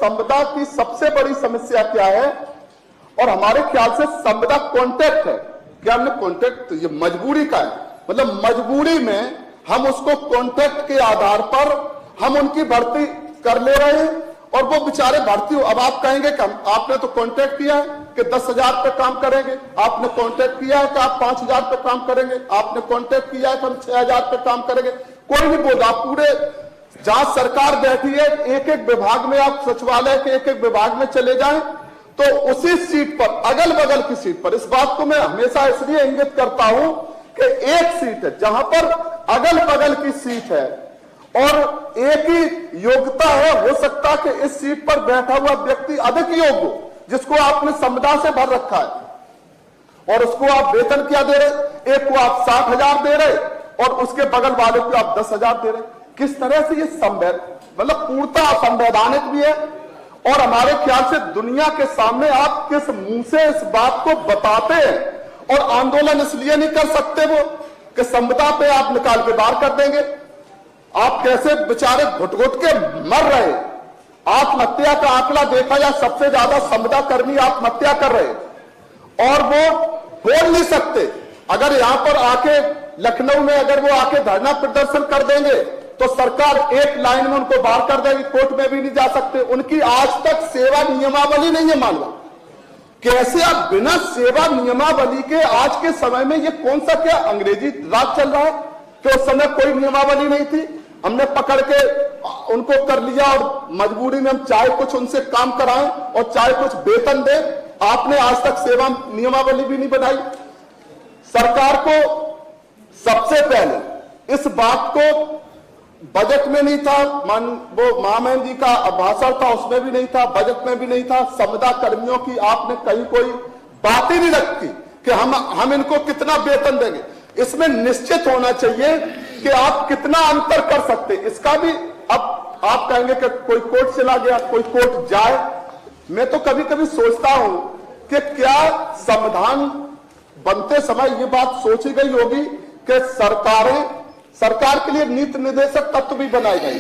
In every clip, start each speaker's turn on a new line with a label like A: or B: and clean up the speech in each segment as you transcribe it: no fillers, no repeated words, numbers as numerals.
A: संविदा की सबसे बड़ी समस्या क्या है, और हमारे ख्याल से संविदा कॉन्ट्रैक्ट है। क्या हमने कॉन्ट्रैक्ट, ये मजबूरी का है, मतलब मजबूरी में हम उसको कॉन्ट्रैक्ट के आधार पर हम उनकी भर्ती कर ले रहे हैं और वो बेचारे भर्ती हो। अब आप कहेंगे कि आपने तो कॉन्ट्रैक्ट किया है कि 10,000 पे काम करेंगे, आपने कॉन्ट्रैक्ट किया है कि आप 5,000 पे काम करेंगे, आपने कॉन्ट्रैक्ट किया है कि हम 6,000 पे काम करेंगे। कोई नहीं बोला। पूरे जहां सरकार बैठी है, एक एक विभाग में, आप सचिवालय के एक एक विभाग में चले जाएं तो उसी सीट पर, अगल बगल की सीट पर, इस बात को मैं हमेशा इसलिए इंगित करता हूं कि एक सीट है जहां पर अगल बगल की सीट है और एक ही योग्यता है, हो सकता है कि इस सीट पर बैठा हुआ व्यक्ति अधिक योग्य हो, जिसको आपने संविदा से भर रखा है और उसको आप वेतन क्या दे रहे, एक को आप 60,000 दे रहे और उसके बगल वाले को आप 10,000 दे रहे। किस तरह से ये मतलब पूर्णतः असंवैधानिक भी है और हमारे ख्याल से दुनिया के सामने आप किस मुंह से इस बात को बताते हैं। और आंदोलन इसलिए नहीं कर सकते वो कि संविदा पे आप निकाल के बाहर कर देंगे। आप कैसे बेचारे घुट घुट के मर रहे, आत्महत्या का आंकड़ा देखा जाए सबसे ज्यादा संविदा कर्मी आत्महत्या कर रहे और वो बोल नहीं सकते। अगर यहां पर आके लखनऊ में अगर वो आके धरना प्रदर्शन कर देंगे तो सरकार एक लाइन में उनको बाहर कर देगी, कोर्ट में भी नहीं जा सकते। उनकी आज तक सेवा नियमावली नहीं है मालूम। कैसे आप बिना सेवा नियमावली के आज के समय में, ये कौन सा क्या अंग्रेजी राज चल रहा है कि उस समय कोई नियमावली नहीं थी, हमने पकड़ के उनको कर लिया और मजबूरी में हम चाहे कुछ उनसे काम कराएं और चाहे कुछ वेतन दें। आपने आज तक सेवा नियमावली भी नहीं बनाई। सरकार को सबसे पहले इस बात को बजट में नहीं था, वो महामहिम जी का भाषण था उसमें भी नहीं था, बजट में भी नहीं था। संविदा कर्मियों की आपने कहीं कोई बात ही नहीं रखी कि हम इनको कितना वेतन देंगे। इसमें निश्चित होना चाहिए कि आप कितना अंतर कर सकते। इसका भी अब आप कहेंगे कि कोई कोर्ट चला गया, कोई कोर्ट जाए। मैं तो कभी कभी सोचता हूं कि क्या संविधान बनते समय ये बात सोची गई होगी कि सरकार के लिए नीति निर्देशक तत्व भी बनाए गए।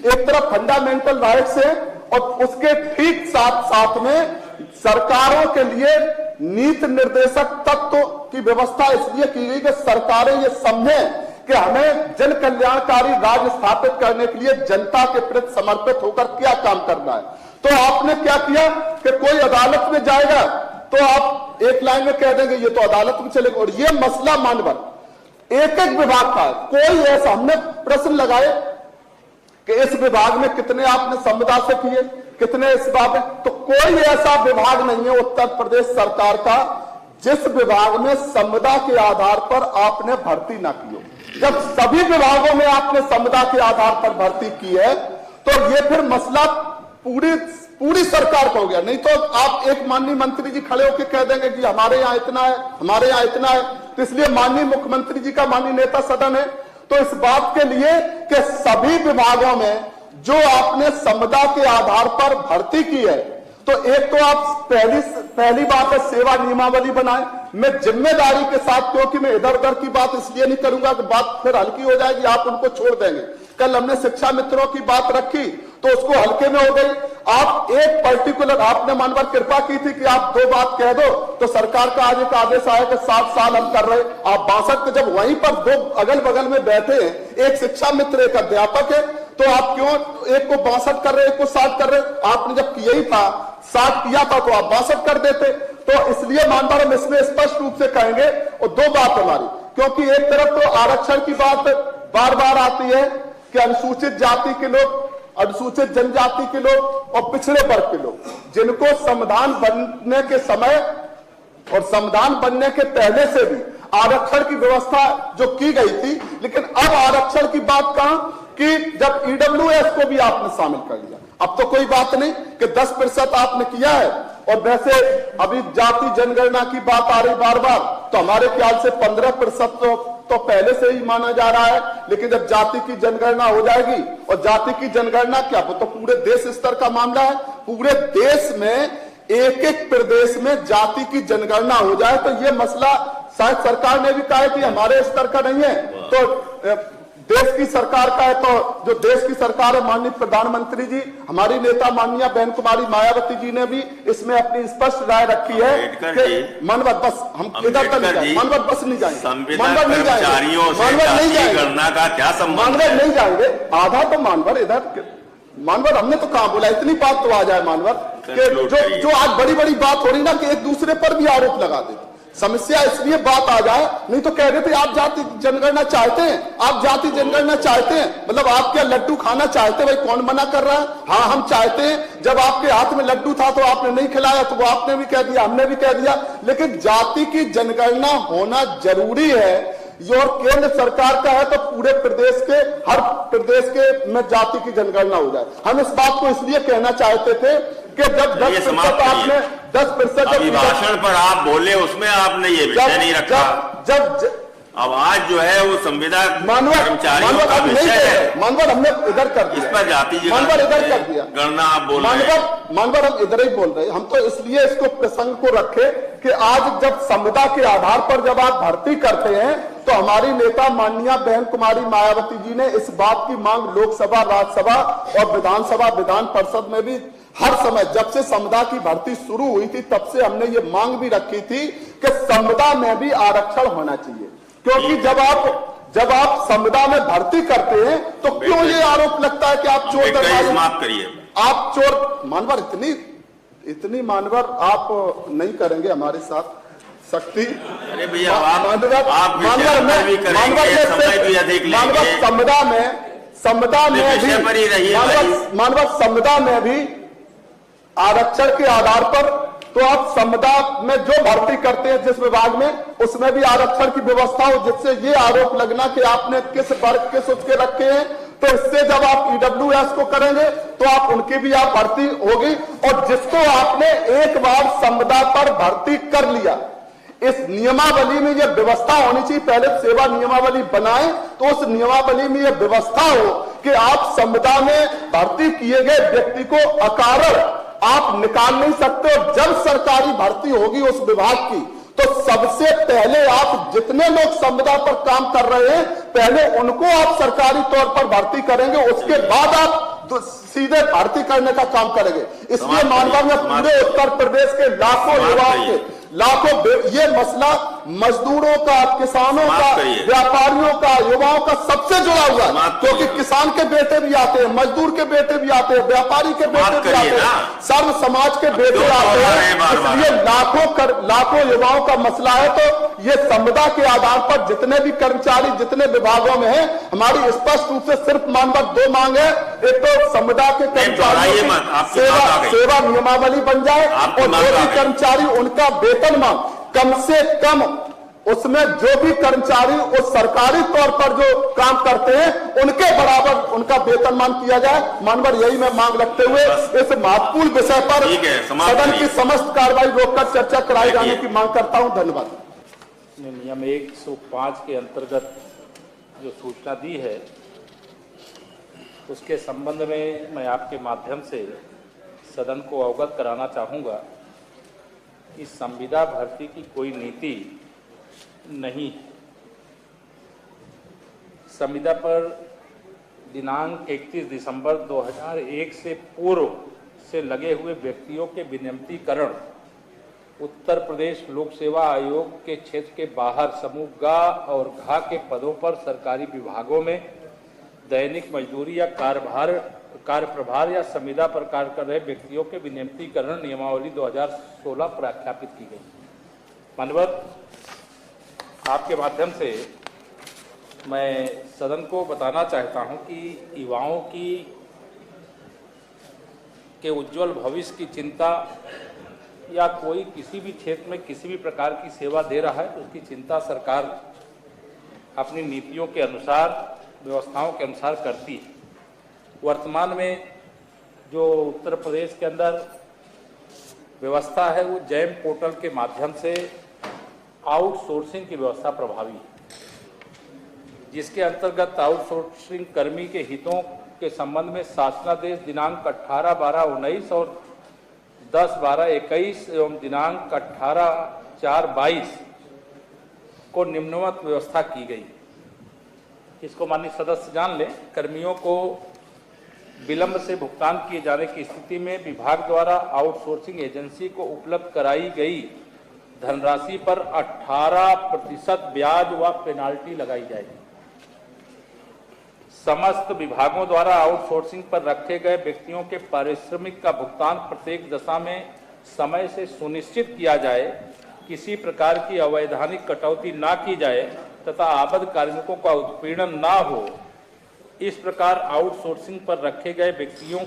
A: एक तरफ फंडामेंटल राइट्स है और उसके ठीक साथ साथ में सरकारों के लिए नीति निर्देशक तत्व की व्यवस्था इसलिए की गई कि सरकारें ये समझें कि हमें जन कल्याणकारी राज्य स्थापित करने के लिए जनता के प्रति समर्पित होकर क्या काम करना है। तो आपने क्या किया कि कोई अदालत में जाएगा तो आप एक लाइन में कह देंगे ये तो अदालत में चलेगा। और ये मसला मानवर एक एक विभाग का है। कोई ऐसा, हमने प्रश्न लगाए कि इस विभाग में कितने आपने संविदा से किए, कितने इस विभाग में, तो कोई ऐसा विभाग नहीं है उत्तर प्रदेश सरकार का जिस विभाग में संविदा के आधार पर आपने भर्ती ना की हो। जब सभी विभागों में आपने संविदा के आधार पर भर्ती की है तो ये फिर मसला पूरी सरकार का हो गया। नहीं तो आप एक माननीय मंत्री जी खड़े होकर कह देंगे कि हमारे यहाँ इतना है, हमारे यहाँ इतना है। तो इसलिए माननीय मुख्यमंत्री जी का माननीय नेता सदन है तो इस बात के लिए कि सभी विभागों में जो आपने संविदा के आधार पर भर्ती की है, तो एक तो आप पहली बात है सेवा नियमावली बनाए। मैं जिम्मेदारी के साथ, क्योंकि मैं इधर उधर की बात इसलिए नहीं करूंगा कि बात फिर हल्की हो जाएगी, आप उनको छोड़ देंगे। कल हमने शिक्षा मित्रों की बात रखी तो उसको हल्के में हो गई। आप एक पर्टिकुलर, आपने मन पर कृपा की थी कि आप 2 बात कह दो, तो सरकार का आज एक आदेश आया कि 7 साल हम कर रहे। आप 62 के जब वहीं पर 2 अगल बगल में बैठे हैं, एक शिक्षा मित्र एक अध्यापक है, तो आप क्यों एक को 62 कर रहे, एक को 60 कर रहे? आपने जब किया ही था, 60 किया था तो आप 62 कर देते। तो इसलिए मानदार हम इसमें स्पष्ट रूप से कहेंगे। और 2 बात हमारी, क्योंकि एक तरफ तो आरक्षण की बात बार बार आती है कि अनुसूचित जाति के लोग, अनुसूचित जनजाति के लोग और पिछड़े वर्ग के लोग, जिनको संविधान बनने के समय और संविधान बनने के पहले से भी आरक्षण की व्यवस्था जो की गई थी, लेकिन अब आरक्षण की बात कहां कि जब ईडब्ल्यूएस को भी आपने शामिल कर लिया। अब तो कोई बात नहीं कि 10% आपने किया है। और वैसे अभी जाति जनगणना की बात आ रही बार बार, तो हमारे ख्याल से 15% तो पहले से ही माना जा रहा है। लेकिन जब जाति की जनगणना हो जाएगी, और जाति की जनगणना क्या, वो तो पूरे देश स्तर का मामला है, पूरे देश में एक एक प्रदेश में जाति की जनगणना हो जाए तो ये मसला शायद सरकार ने भी कहा कि हमारे स्तर का नहीं है, तो देश की सरकार का है, तो जो देश की सरकार है, माननीय प्रधानमंत्री जी, हमारी नेता माननीय बहन कुमारी मायावती जी ने भी इसमें अपनी स्पष्ट राय रखी है कि मनवर बस हम इधर तक नहीं जाएंगे, मनवर बस नहीं जाएंगे, मनवर नहीं जाएंगे,
B: गणना का क्या संबंध,
A: मानवर नहीं जाएंगे, आधा तो मानवर इधर, मानवर हमने तो कहां बोला, इतनी बात तो आ जाए मानवर कि जो आज बड़ी बड़ी बात हो रही ना कि एक दूसरे पर भी आरोप लगा देते, समस्या इसलिए बात आ जाए, नहीं तो कह रहे थे आप जाति जनगणना चाहते हैं, आप जाति जनगणना चाहते हैं, मतलब आप क्या लड्डू खाना चाहते हैं, भाई कौन मना कर रहा है, हाँ हम चाहते हैं, जब आपके हाथ में लड्डू था तो आपने नहीं खिलाया, तो वो आपने भी कह दिया, हमने भी कह दिया, लेकिन जाति की जनगणना होना जरूरी है, और केंद्र सरकार का है तो पूरे प्रदेश के, हर प्रदेश के में जाति की जनगणना हो जाए। हम इस बात को इसलिए कहना चाहते थे कि जब 10% आपने 10%
B: अभिभाषण पर आप बोले उसमें आपने ये विषय नहीं रखा,
A: जब
B: अब आज जो है वो संविदा कर्मचारियों का विषय है,
A: मानवर हमने इधर कर दिया,
B: इस पर जाति
A: मानवर इधर कर दिया,
B: गणना आप बोल रहे हैं,
A: मानवर हम इधर ही बोल रहे हैं, हम तो इसलिए इसको प्रसंग को रखे कि आज जब संविदा के आधार पर जब आप भर्ती करते हैं तो हमारी नेता माननीय बहन कुमारी मायावती जी ने इस बात की मांग लोकसभा, राज्यसभा और विधानसभा, विधान परिषद में भी हर समय, जब से संविदा की भर्ती शुरू हुई थी तब से हमने ये मांग भी रखी थी कि संविदा में भी आरक्षण होना चाहिए, क्योंकि जब आप संविदा में भर्ती करते हैं तो क्यों ये आरोप लगता है कि आप चोर
B: समाप्त करिए,
A: आप चोर, मानवर इतनी मानवर आप नहीं करेंगे हमारे साथ शक्ति,
B: अरे भैया मानवर
A: संविदा में भी आरक्षण के आधार पर, तो आप संविदा में जो भर्ती करते हैं जिस विभाग में, उसमें भी आरक्षण की व्यवस्था हो, जिससे ये आरोप लगना कि आपने किस वर्ग के सोच के रखे हैं, तो इससे जब आप ईडब्ल्यूएस को करेंगे तो आप उनकी भी आप भर्ती होगी, और जिसको आपने एक बार संविदा पर भर्ती कर लिया, इस नियमावली में यह व्यवस्था होनी चाहिए, पहले सेवा नियमावली बनाएं तो उस नियमावली में यह व्यवस्था हो कि आप संविदा में भर्ती किए गए व्यक्ति को अकारण आप निकाल नहीं सकते, और जब सरकारी भर्ती होगी उस विभाग की तो सबसे पहले आप जितने लोग संविदा पर काम कर रहे हैं पहले उनको आप सरकारी तौर पर भर्ती करेंगे, उसके बाद आप सीधे भर्ती करने का काम करेंगे। इसलिए मानवा में पूरे उत्तर प्रदेश के लाखों युवाओं के, लाखों, ये मसला मजदूरों का, किसानों का, व्यापारियों का, युवाओं का सबसे जुड़ा हुआ है, क्योंकि किसान के बेटे भी आते हैं, मजदूर के बेटे भी आते हैं, व्यापारी के बेटे भी आते हैं, सर्व समाज के बेटे आते हैं, इसलिए लाखों युवाओं का मसला है। तो ये संविदा के आधार पर जितने भी कर्मचारी जितने विभागों में है, हमारी स्पष्ट रूप से सिर्फ मानव दो मांग है, एक तो संविदा के कर्मचारियों की सेवा नियमावली बन जाए, और जो भी कर्मचारी उनका वेतन मांग कम से कम, उसमें जो भी कर्मचारी उस सरकारी तौर पर जो काम करते हैं उनके बराबर उनका वेतनमान किया जाए। मानवर यही मैं मांग रखते हुए इस महत्वपूर्ण विषय पर सदन की समस्त कार्रवाई रोककर चर्चा कराई जाने की मांग करता हूं। धन्यवाद।
C: नियम 105 के अंतर्गत जो सूचना दी है उसके संबंध में मैं आपके माध्यम से सदन को अवगत कराना चाहूँगा कि संविदा भर्ती की कोई नीति नहीं है। संविदा पर दिनांक 31 दिसंबर 2001 से पूर्व से लगे हुए व्यक्तियों के विनियमितीकरण उत्तर प्रदेश लोक सेवा आयोग के क्षेत्र के बाहर समूह ग और घ के पदों पर सरकारी विभागों में दैनिक मजदूरी या कार्यप्रभार या संविदा पर कार्य कर रहे व्यक्तियों के विनियमितीकरण नियमावली 2016 प्रख्यापित की गई। मानवत, आपके माध्यम से मैं सदन को बताना चाहता हूं कि युवाओं के उज्जवल भविष्य की चिंता या कोई किसी भी क्षेत्र में किसी भी प्रकार की सेवा दे रहा है तो उसकी चिंता सरकार अपनी नीतियों के अनुसार, व्यवस्थाओं के अनुसार करती है। वर्तमान में जो उत्तर प्रदेश के अंदर व्यवस्था है वो जैम पोर्टल के माध्यम से आउटसोर्सिंग की व्यवस्था प्रभावी है, जिसके अंतर्गत आउटसोर्सिंग कर्मी के हितों के संबंध में शासनादेश दिनांक 18/12/19 और 10/12/21 एवं दिनांक 18/4/22 को निम्नवत व्यवस्था की गई। इसको माननीय सदस्य जान लें, कर्मियों को विलंब से भुगतान किए जाने की स्थिति में विभाग द्वारा आउटसोर्सिंग एजेंसी को उपलब्ध कराई गई धनराशि पर 18% ब्याज व पेनाल्टी लगाई जाएगी। समस्त विभागों द्वारा आउटसोर्सिंग पर रखे गए व्यक्तियों के पारिश्रमिक का भुगतान प्रत्येक दशा में समय से सुनिश्चित किया जाए, किसी प्रकार की अवैधानिक कटौती ना की जाए तथा आबद्ध कार्मिकों का उत्पीड़न ना हो। इस प्रकार आउटसोर्सिंग पर रखे गए व्यक्तियों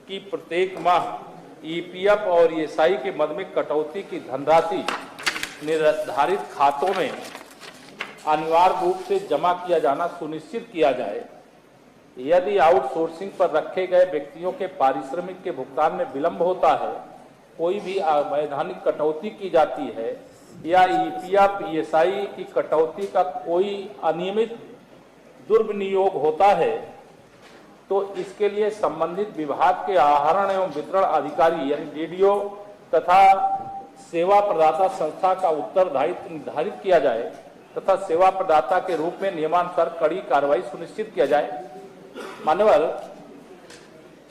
C: की प्रत्येक माह ईपीएफ और ईएसआई के मद में कटौती की धनराशि निर्धारित खातों में अनिवार्य रूप से जमा किया जाना सुनिश्चित किया जाए। यदि आउटसोर्सिंग पर रखे गए व्यक्तियों के पारिश्रमिक के भुगतान में विलंब होता है, कोई भी अवैधानिक कटौती की जाती है या ईपीएफ ईएसआई की कटौती का कोई अनियमित दुर्विनियोग होता है, तो इसके लिए संबंधित विभाग के आहरण एवं वितरण अधिकारी यानी डीडीओ तथा सेवा प्रदाता संस्था का उत्तरदायित्व निर्धारित किया जाए तथा सेवा प्रदाता के रूप में नियमानुसार कड़ी कार्रवाई सुनिश्चित किया जाए। मान्यवर,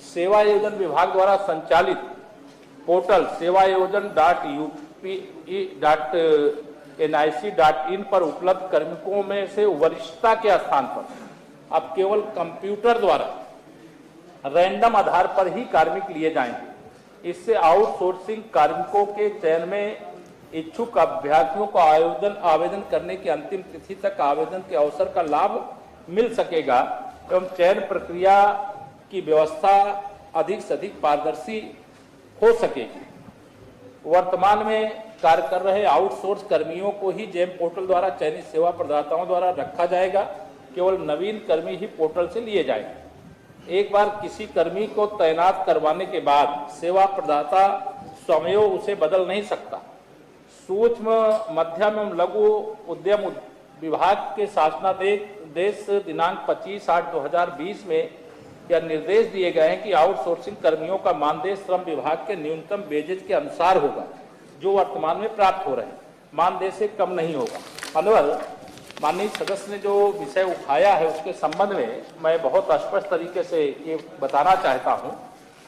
C: सेवा आयोजन विभाग द्वारा संचालित पोर्टल sevayojan.upe.nic.in पर उपलब्ध कार्मिकों में से वरिष्ठता के स्थान पर अब केवल कंप्यूटर द्वारा रैंडम आधार पर ही कार्मिक लिए जाएंगे। इससे आउटसोर्सिंग कार्मिकों के चयन में इच्छुक अभ्यर्थियों को आवेदन करने की अंतिम तिथि तक आवेदन के अवसर का लाभ मिल सकेगा एवं चयन प्रक्रिया की व्यवस्था अधिक से अधिक पारदर्शी हो सकेगी। वर्तमान में कार्य कर रहे आउटसोर्स कर्मियों को ही जेम पोर्टल द्वारा चयनित सेवा प्रदाताओं द्वारा रखा जाएगा। केवल नवीन कर्मी ही पोर्टल से लिए जाएंगे। एक बार किसी कर्मी को तैनात करवाने के बाद सेवा प्रदाता स्वयं उसे बदल नहीं सकता। सूक्ष्म मध्यम एवं लघु उद्यम विभाग के शासनादेश दिनांक 25/8/2020 में यह निर्देश दिए गए हैं कि आउटसोर्सिंग कर्मियों का मानदेय श्रम विभाग के न्यूनतम वेजेज के अनुसार होगा, जो वर्तमान में प्राप्त हो रहे हैं। मानदेय से कम नहीं होगा। अनवर, माननीय सदस्य ने जो विषय उठाया है उसके संबंध में मैं बहुत स्पष्ट तरीके से ये बताना चाहता हूँ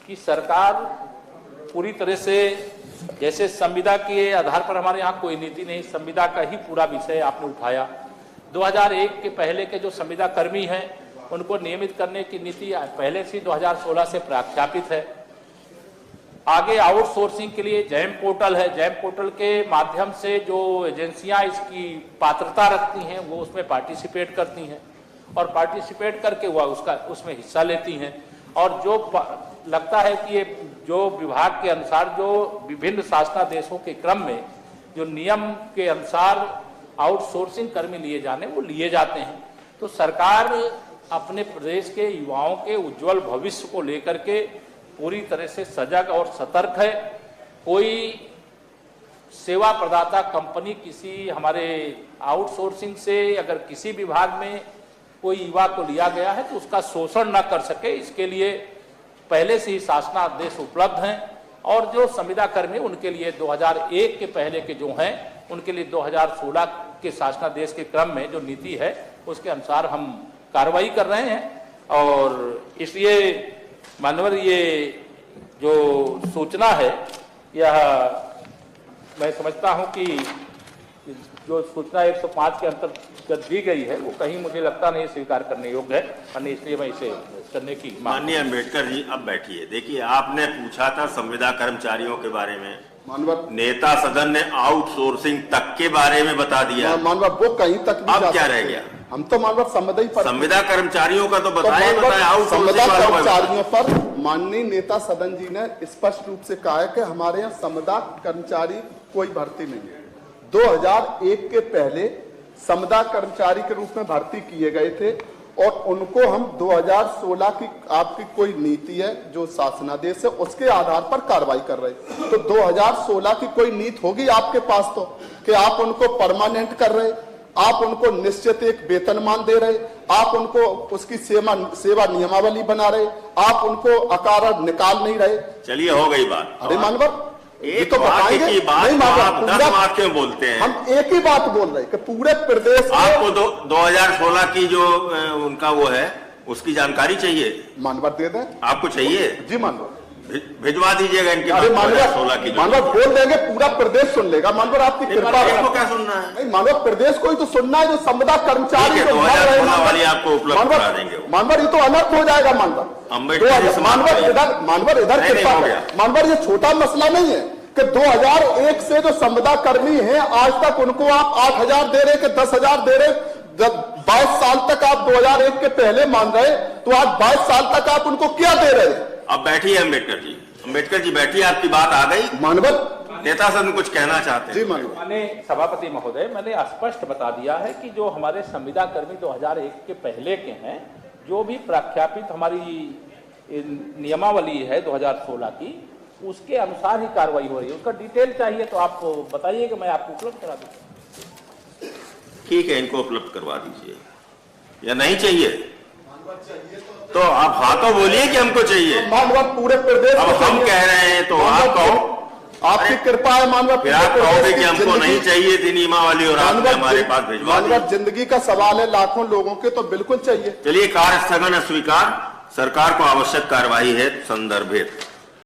C: कि सरकार पूरी तरह से, जैसे संविदा के आधार पर हमारे यहाँ कोई नीति नहीं, संविदा का ही पूरा विषय आपने उठाया। 2001 के पहले के जो संविदा कर्मी हैं उनको नियमित करने की नीति पहले से 2016 से प्रख्यापित है। आगे आउटसोर्सिंग के लिए जैम पोर्टल है। जैम पोर्टल के माध्यम से जो एजेंसियां इसकी पात्रता रखती हैं वो उसमें पार्टिसिपेट करती हैं और पार्टिसिपेट करके वह उसमें हिस्सा लेती हैं। और जो लगता है कि ये जो विभाग के अनुसार जो विभिन्न शासनादेशों के क्रम में जो नियम के अनुसार आउटसोर्सिंग कर्मी लिए जाने वो लिए जाते हैं। तो सरकार अपने प्रदेश के युवाओं के उज्जवल भविष्य को लेकर के पूरी तरह से सजग और सतर्क है। कोई सेवा प्रदाता कंपनी किसी हमारे आउटसोर्सिंग से अगर किसी विभाग में कोई युवा को लिया गया है तो उसका शोषण न कर सके, इसके लिए पहले से ही शासनादेश उपलब्ध हैं। और जो संविदा कर्मी उनके लिए 2001 के पहले के जो हैं उनके लिए 2016 के शासनादेश के क्रम में जो नीति है उसके अनुसार हम कार्रवाई कर रहे हैं। और इसलिए मानवर, ये जो सूचना है यह मैं समझता हूं कि जो सूचना 105 के अंतर्गत दी गई है वो कहीं मुझे लगता नहीं स्वीकार करने योग्य है, और इसलिए मैं इसे करने की
B: माननीय अम्बेडकर जी अब बैठिए। देखिए, आपने पूछा था संविदा कर्मचारियों के बारे में,
A: मानवर
B: नेता सदन ने आउटसोर्सिंग तक के बारे में बता दिया।
A: मानवर वो कहीं तक
B: अब क्या रह गया?
A: हम तो मानवर
B: संविदा कर्मचारियों का तो बताया,
A: संविदा कर्मचारियों पर माननीय नेता सदन जी ने स्पष्ट रूप से कहा है कि हमारे यहाँ संविदा कर्मचारी कोई भर्ती नहीं है। 2001 के पहले संविदा कर्मचारी के रूप में भर्ती किए गए थे और उनको हम 2016 की आपकी कोई नीति है जो शासनादेश है उसके आधार पर कार्रवाई कर रहे हैं। तो 2016 की कोई नीति होगी आपके पास तो कि आप उनको परमानेंट कर रहे, आप उनको निश्चित एक वेतनमान दे रहे, आप उनको उसकी सेवा नियमावली बना रहे, आप उनको अकारण निकाल नहीं रहे।
B: चलिए, हो गई बात।
A: अरे मानवर, ये तो बताएंगे।
B: की बात
A: नहीं
B: तो
A: मांगा,
B: आप 10 वाक्य में बोलते हैं।
A: हम एक ही बात बोल रहे हैं कि पूरे प्रदेश में
B: आपको 2016 की जो उनका वो है उसकी जानकारी चाहिए।
A: मानवर दे दें।
B: आपको चाहिए?
A: जी मानवर
B: भिजवा दीजिएगा इनके
A: अरे
B: 2016 की।
A: मानवर बोल देंगे, पूरा प्रदेश सुन लेगा। मानवर आपकी कृपा है।
B: क्या सुनना है?
A: नहीं मानवर प्रदेश को ही तो सुनना है, जो संविदा कर्मचारी जो मर रहे हैं
B: वाली आपको उपलब्ध करा देंगे।
A: मानवर ये तो अनर्थ हो जाएगा। मानवर मानवर इधर कृपा है। मानवर ये छोटा मसला नहीं है कि 2001 से जो संविदा कर्मी है आज तक उनको आप 8,000 दे रहे कि 10,000 दे रहे। 22 साल तक आप 2001 के पहले मान रहे, तो आज 22 साल तक आप उनको क्या दे रहे हैं?
B: अब बैठिए अम्बेडकर जी बैठिए, आपकी बात आ गई।
A: मानवर
B: नेता सब कुछ कहना चाहते हैं।
A: जी मानवर,
C: मैंने सभापति महोदय मैंने स्पष्ट बता दिया है कि जो हमारे संविदा कर्मी 2001 के पहले के हैं, जो भी प्रख्यापित हमारी नियमावली है 2016 की, उसके अनुसार ही कार्रवाई हो रही है। उसका डिटेल चाहिए तो आप बताइए कि मैं आपको उपलब्ध करा दूं।
B: ठीक है, इनको उपलब्ध करवा दीजिए। या नहीं चाहिए तो आप हाँ तो बोलिए कि हमको चाहिए।
A: मानवर पूरे प्रदेश
B: अब हम कह रहे हैं तो आप कहो।
A: आपकी कृपा है मानवर।
B: फिर आप कहोगे कि हमको नहीं चाहिए थी नियमावली और आपने हमारे पास भिजवा दी।
A: मानवर जिंदगी का सवाल है लाखों लोगों के, तो बिल्कुल चाहिए।
B: चलिए, कार्य स्थगन अस्वीकार, सरकार को आवश्यक कार्यवाही है संदर्भित।